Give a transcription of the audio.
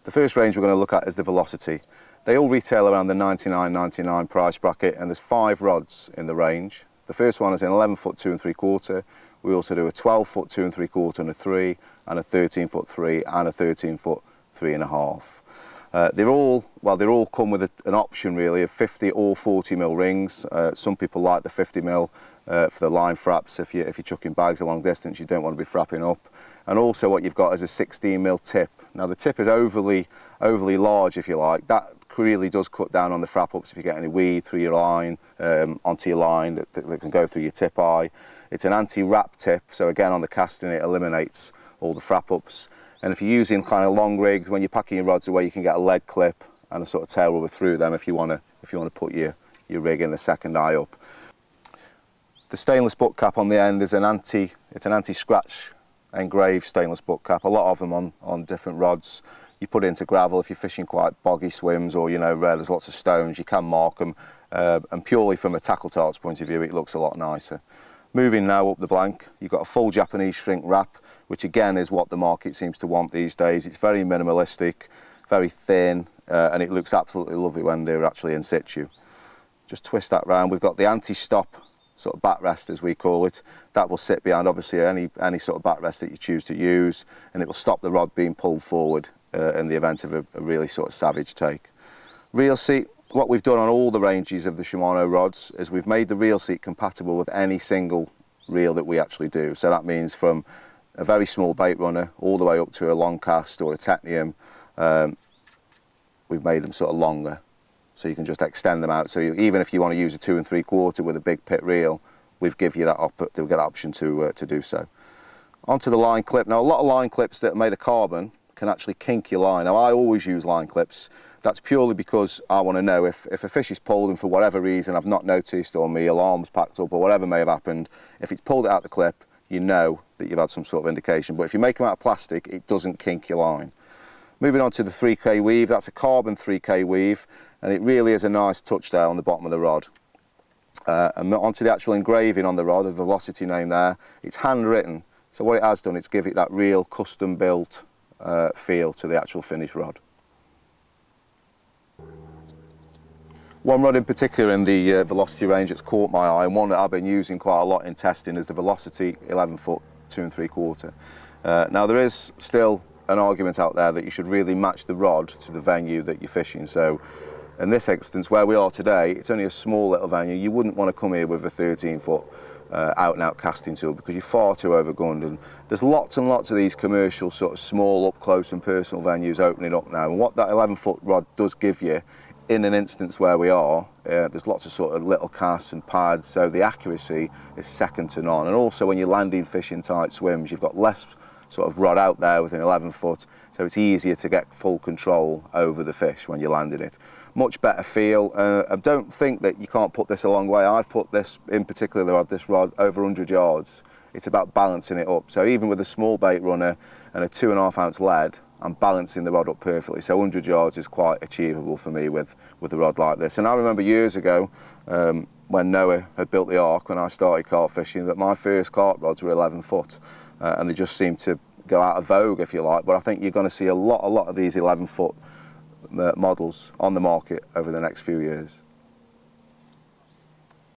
The first range we're going to look at is the Velocity. They all retail around the $99.99 price bracket, and there's 5 rods in the range. The first one is an 11 foot 2 3/4. We also do a 12 foot 2 3/4 and a 3, and a 13 foot 3 and a 13 foot 3.5. They're all come with an option really of 50 or 40 mil rings. Some people like the 50 mil for the line fraps. If you're chucking bags a long distance, you don't want to be frapping up. And also what you've got is a 16 mil tip. Now the tip is overly large, if you like. That really does cut down on the frap ups if you get any weed through your line, onto your line that can go through your tip eye. It's an anti-wrap tip, so again on the casting it eliminates all the frap ups. And if you're using kind of long rigs, when you're packing your rods away, you can get a lead clip and a sort of tail rubber through them if you want to put your rig in the second eye up. The stainless butt cap on the end is it's an anti-scratch engraved stainless butt cap. A lot of them on different rods. You put it into gravel if you're fishing quite boggy swims, or where there's lots of stones, you can mark them. And purely from a tackle tart's point of view, it looks a lot nicer. Moving now up the blank, you've got a full Japanese shrink wrap, which again is what the market seems to want these days. It's very minimalistic, very thin, and it looks absolutely lovely when they're actually in situ. Just twist that round. We've got the anti-stop sort of backrest, as we call it. That will sit behind obviously any sort of backrest that you choose to use, and it will stop the rod being pulled forward in the event of a really sort of savage take. Reel seat. What we've done on all the ranges of the Shimano rods is we've made the reel seat compatible with any single reel that we actually do. So that means from a very small bait runner all the way up to a long cast or a technium. We've made them sort of longer, so you can just extend them out. So even if you want to use a 2 3/4 with a big pit reel, we've give you that they'll get that option to do so. Onto the line clip. Now a lot of line clips that are made of carbon can actually kink your line. Now I always use line clips. That's purely because I want to know if a fish is pulled and for whatever reason I've not noticed, or my alarm's packed up or whatever may have happened, if it's pulled it out the clip, you know that you've had some sort of indication. But if you make them out of plastic, it doesn't kink your line. Moving on to the 3K weave, that's a carbon 3K weave, and it really is a nice touch there on the bottom of the rod. And onto the actual engraving on the rod, the Velocity name there, it's handwritten. So what it has done, it's give it that real custom built feel to the actual finished rod. One rod in particular in the Velocity range that's caught my eye, and one that I've been using quite a lot in testing, is the Velocity 11 foot 2 3/4. Now there is still an argument out there that you should really match the rod to the venue that you're fishing. So in this instance, where we are today, it's only a small little venue. You wouldn't want to come here with a 13 foot out and out casting tool, because you're far too overgunned. And there's lots and lots of these commercial sort of small up close and personal venues opening up now. And what that 11 foot rod does give you, in an instance where we are, there's lots of sort of little casts and pads, so the accuracy is second to none. And also when you're landing fish in tight swims, you've got less sort of rod out there with an 11 foot, so it's easier to get full control over the fish when you're landing it. Much better feel. I don't think that you can't put this a long way. I've put this, in particular this rod, over 100 yards. It's about balancing it up. So even with a small bait runner and a 2.5 ounce lead, I'm balancing the rod up perfectly. So 100 yards is quite achievable for me with a rod like this. And I remember years ago, when Noah had built the Ark, when I started carp fishing, that my first carp rods were 11 foot. And they just seem to go out of vogue, if you like. But I think you're going to see a lot of these 11 foot models on the market over the next few years.